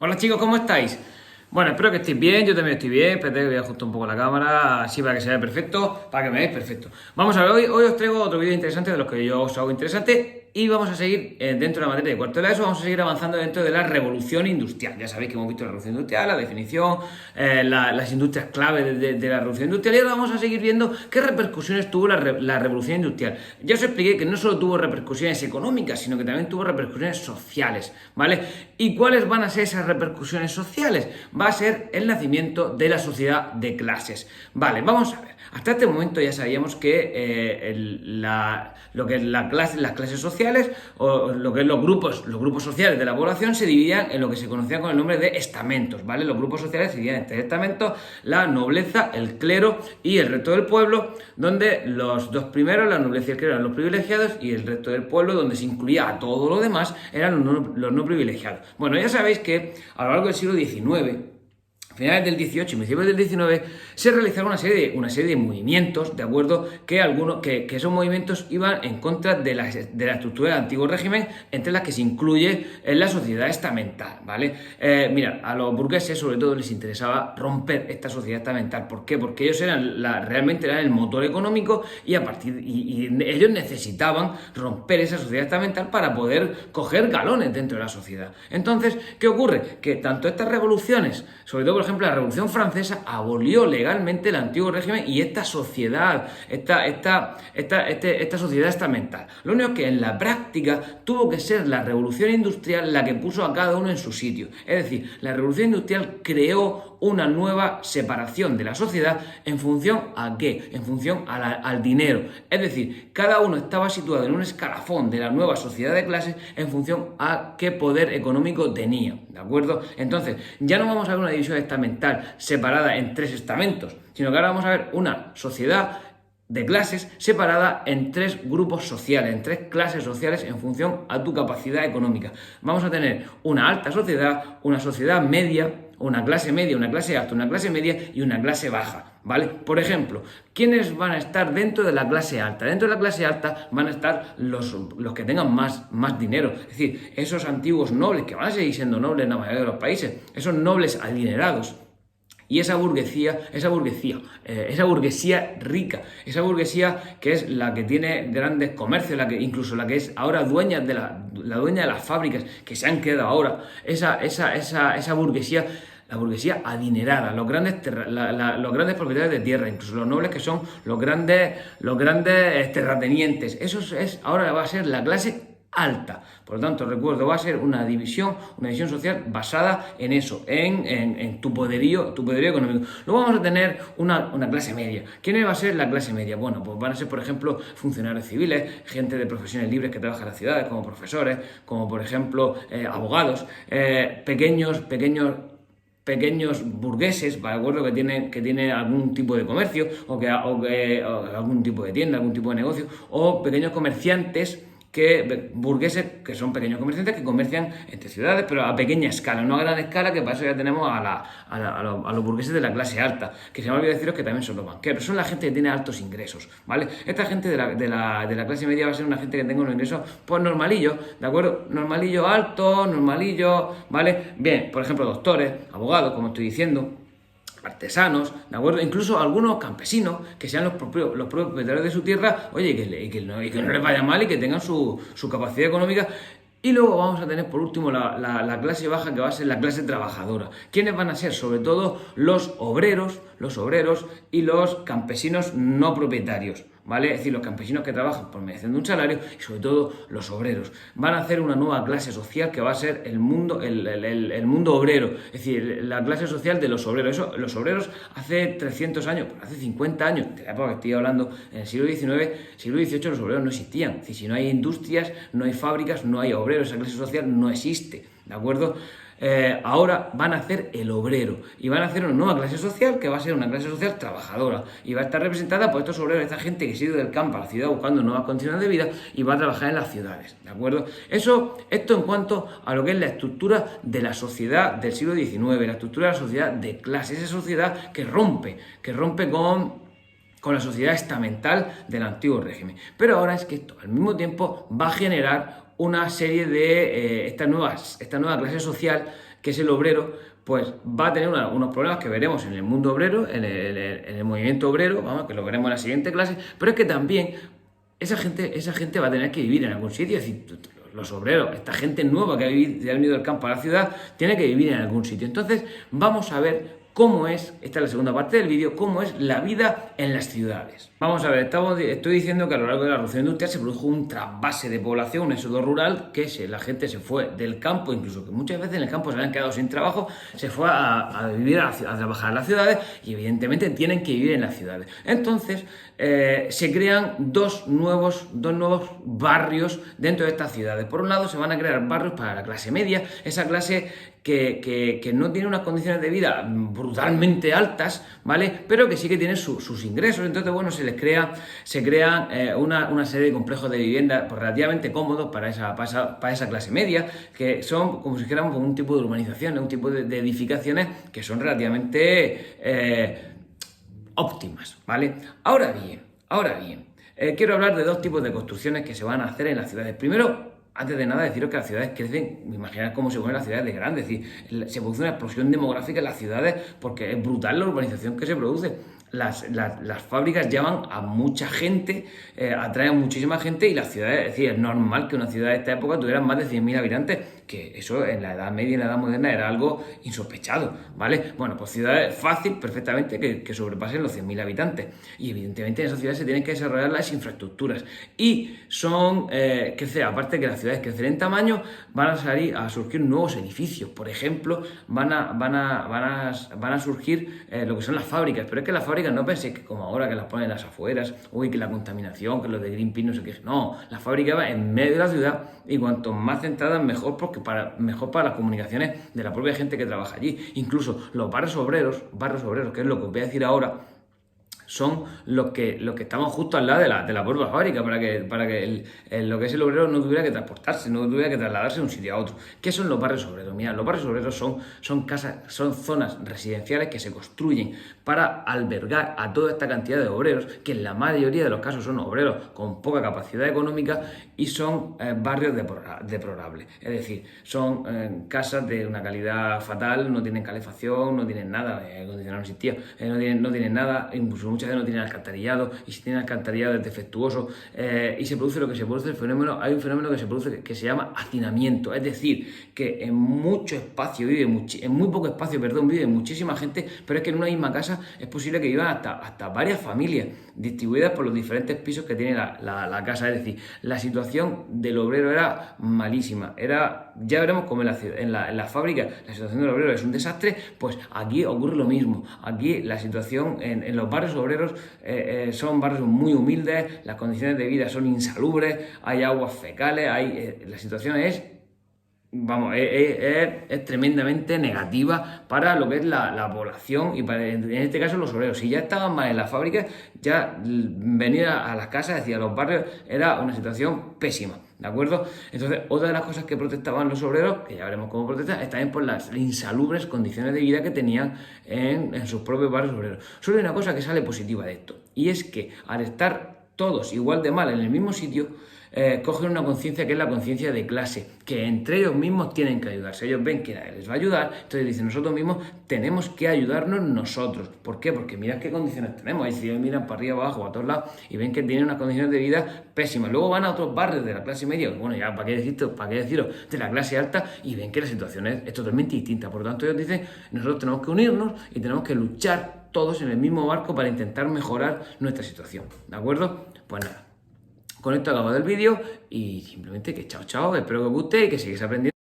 Hola chicos, ¿cómo estáis? Bueno, espero que estéis bien, yo también estoy bien, espérate que voy a ajustar un poco la cámara, así para que se vea perfecto, para que me veáis perfecto. Vamos a ver, hoy os traigo otro vídeo interesante de los que yo os hago interesante y vamos a seguir dentro de la materia de cuarto de la ESO, vamos a seguir avanzando dentro de la revolución industrial. Ya sabéis que hemos visto la revolución industrial, la definición, las industrias clave de la revolución industrial y ahora vamos a seguir viendo qué repercusiones tuvo la revolución industrial. Ya os expliqué que no solo tuvo repercusiones económicas, sino que también tuvo repercusiones sociales, ¿vale? ¿Y cuáles van a ser esas repercusiones sociales? Va a ser el nacimiento de la sociedad de clases. Vale, vamos a ver. Hasta este momento ya sabíamos que lo que es las clases sociales o lo que es los grupos sociales de la población se dividían en lo que se conocía con el nombre de estamentos, ¿vale? Los grupos sociales se dividían en tres estamentos: la nobleza, el clero y el resto del pueblo, donde los dos primeros, la nobleza y el clero, eran los privilegiados y el resto del pueblo, donde se incluía a todo lo demás, eran los no privilegiados. Bueno, ya sabéis que a lo largo del siglo XIX, finales del 18 y principios del 19, se realizaron una serie de movimientos, ¿de acuerdo? Que esos movimientos iban en contra de la estructura del antiguo régimen, entre las que se incluye la sociedad estamental, ¿vale? Mira, a los burgueses sobre todo les interesaba romper esta sociedad estamental. ¿Por qué? Porque ellos realmente eran el motor económico y ellos necesitaban romper esa sociedad estamental para poder coger galones dentro de la sociedad. Entonces, ¿qué ocurre? Que tanto estas revoluciones, sobre todo por ejemplo la Revolución Francesa, abolió legalmente el antiguo régimen y esta sociedad, esta sociedad estamental. Lo único que en la práctica tuvo que ser la Revolución Industrial la que puso a cada uno en su sitio. Es decir, la Revolución Industrial creó una nueva separación de la sociedad en función ¿a qué? En función al dinero. Es decir, cada uno estaba situado en un escalafón de la nueva sociedad de clases en función a qué poder económico tenía, ¿de acuerdo? Entonces, ya no vamos a ver una división estamental separada en tres estamentos, sino que ahora vamos a ver una sociedad de clases separada en tres grupos sociales, en tres clases sociales en función a tu capacidad económica. Vamos a tener una alta sociedad, una sociedad media, una clase media, una clase alta, una clase media y una clase baja, ¿vale? Por ejemplo, ¿quiénes van a estar dentro de la clase alta? Dentro de la clase alta van a estar los que tengan más dinero, es decir, esos antiguos nobles, que van a seguir siendo nobles en la mayoría de los países, esos nobles adinerados. Y esa burguesía rica, esa burguesía que es la que tiene grandes comercios, incluso la que es ahora dueña de la dueña de las fábricas que se han quedado ahora, esa burguesía, la burguesía adinerada, los grandes propietarios de tierra, incluso los nobles que son los grandes terratenientes, ahora va a ser la clase alta. Por lo tanto, recuerdo, va a ser una división social basada en eso, en tu poderío económico. Luego vamos a tener una clase media. ¿Quién va a ser la clase media? Bueno, pues van a ser, por ejemplo, funcionarios civiles, gente de profesiones libres que trabaja en las ciudades, como profesores, como por ejemplo abogados, pequeños burgueses, ¿de acuerdo? Que tienen algún tipo de comercio o algún tipo de tienda, algún tipo de negocio, o pequeños comerciantes burgueses que son pequeños comerciantes que comercian entre ciudades, pero a pequeña escala, no a gran escala, que para eso ya tenemos a los burgueses de la clase alta, que se me olvidó deciros que también son los banqueros, son la gente que tiene altos ingresos, ¿vale? Esta gente de la clase media va a ser una gente que tenga unos ingresos, pues normalillo, ¿de acuerdo? Normalillo alto, normalillo, ¿vale? Bien, por ejemplo, doctores, abogados, como estoy diciendo, artesanos, ¿de acuerdo? Incluso algunos campesinos que sean los propietarios de su tierra, oye, que no les vaya mal y que tengan su capacidad económica. Y luego vamos a tener por último la clase baja, que va a ser la clase trabajadora. ¿Quiénes van a ser? Sobre todo los obreros y los campesinos no propietarios, ¿vale? Es decir, los campesinos que trabajan por mediación de un salario y sobre todo los obreros. Van a hacer una nueva clase social que va a ser el mundo obrero, es decir, la clase social de los obreros. Eso, los obreros hace 300 años, hace 50 años, de la época que estoy hablando, en el siglo XIX, siglo XVIII, los obreros no existían. Es decir, si no hay industrias, no hay fábricas, no hay obreros, esa clase social no existe, ¿de acuerdo? Ahora van a hacer el obrero y van a hacer una nueva clase social que va a ser una clase social trabajadora y va a estar representada por estos obreros, esta gente que se ha ido del campo a la ciudad buscando nuevas condiciones de vida y va a trabajar en las ciudades, ¿de acuerdo? Esto en cuanto a lo que es la estructura de la sociedad del siglo XIX, la estructura de la sociedad de clase, esa sociedad que rompe con la sociedad estamental del antiguo régimen. Pero ahora es que esto al mismo tiempo va a generar una serie de esta nueva clase social que es el obrero, pues va a tener unos problemas que veremos en el mundo obrero, en el movimiento obrero, vamos, que lo veremos en la siguiente clase, pero es que también esa gente va a tener que vivir en algún sitio, es decir, los obreros, esta gente nueva que ha venido del campo a la ciudad, tiene que vivir en algún sitio. Entonces, vamos a ver cómo es, esta es la segunda parte del vídeo, cómo es la vida en las ciudades. Vamos a ver, estoy diciendo que a lo largo de la revolución industrial se produjo un trasvase de población, un éxodo rural, que la gente se fue del campo, incluso que muchas veces en el campo se habían quedado sin trabajo, se fue a vivir, a trabajar en las ciudades, y evidentemente tienen que vivir en las ciudades. Entonces, se crean dos nuevos barrios dentro de estas ciudades. Por un lado, se van a crear barrios para la clase media, esa clase que no tiene unas condiciones de vida brutalmente altas, ¿vale? Pero que sí que tiene sus ingresos. Entonces, bueno, se crean una serie de complejos de vivienda pues, relativamente cómodos para esa clase media, que son como si dijéramos un tipo de urbanizaciones, un tipo de edificaciones que son relativamente óptimas, ¿vale? Ahora bien, quiero hablar de dos tipos de construcciones que se van a hacer en las ciudades. Primero, antes de nada, deciros que las ciudades crecen, imaginad cómo se ponen las ciudades de grandes, es decir, se produce una explosión demográfica en las ciudades porque es brutal la urbanización que se produce. Las fábricas llevan a mucha gente, atraen a muchísima gente y las ciudades, es decir, es normal que una ciudad de esta época tuviera más de 100.000 habitantes, que eso en la Edad Media y en la Edad Moderna era algo insospechado, ¿vale? Bueno, pues ciudades fácil, perfectamente, que sobrepasen los 100.000 habitantes. Y evidentemente en esas ciudades se tienen que desarrollar las infraestructuras. Y aparte que las ciudades crecen en tamaño, van a surgir nuevos edificios. Por ejemplo, van a surgir lo que son las fábricas, pero es que las fábricas no penséis que como ahora que las ponen en las afueras, que la contaminación, que los de Greenpeace no sé qué. No, la fábrica va en medio de la ciudad y cuanto más centradas mejor, porque mejor para las comunicaciones de la propia gente que trabaja allí. Incluso los barrios obreros, que es lo que os voy a decir ahora, son los que estamos justo al lado de la propia fábrica para que lo que es el obrero no tuviera que transportarse, no tuviera que trasladarse de un sitio a otro. ¿Qué son los barrios obreros? Mirad, los barrios obreros son casas, son zonas residenciales que se construyen para albergar a toda esta cantidad de obreros, que en la mayoría de los casos son obreros con poca capacidad económica y son barrios deplorables. Es decir, son casas de una calidad fatal, no tienen calefacción, no tienen nada, acondicionado no existía, no tienen nada, incluso muchas veces no tienen alcantarillado, y si tienen alcantarillado es defectuoso, y se produce lo que se produce, hay un fenómeno que se produce que se llama hacinamiento, es decir, que en mucho espacio en muy poco espacio, vive muchísima gente, pero es que en una misma casa es posible que vivan hasta varias familias distribuidas por los diferentes pisos que tiene la casa. Es decir, la situación del obrero era malísima, ya veremos cómo en la fábrica la situación del obrero es un desastre, pues aquí ocurre lo mismo. Aquí la situación en los barrios obreros son barrios muy humildes, las condiciones de vida son insalubres, hay aguas fecales, la situación es tremendamente negativa para lo que es la población y en este caso los obreros. Si ya estaban mal en la fábrica, ya venir a las casas, es decir, a los barrios, era una situación pésima, ¿de acuerdo? Entonces, otra de las cosas que protestaban los obreros, que ya veremos cómo protestan, es también por las insalubres condiciones de vida que tenían en sus propios barrios obreros. Solo hay una cosa que sale positiva de esto, y es que al estar todos igual de mal en el mismo sitio, cogen una conciencia que es la conciencia de clase, que entre ellos mismos tienen que ayudarse. Ellos ven que nadie les va a ayudar, entonces dicen, nosotros mismos tenemos que ayudarnos nosotros. ¿Por qué? Porque mirad qué condiciones tenemos. Es decir, miran para arriba, abajo, a todos lados y ven que tienen unas condiciones de vida pésimas. Luego van a otros barrios de la clase media, bueno, ya para qué deciros de la clase alta, y ven que la situación es totalmente distinta. Por lo tanto, ellos dicen, nosotros tenemos que unirnos y tenemos que luchar todos en el mismo barco para intentar mejorar nuestra situación. ¿De acuerdo? Pues nada. Con esto acabo del vídeo y simplemente que chao, espero que os guste y que sigáis aprendiendo.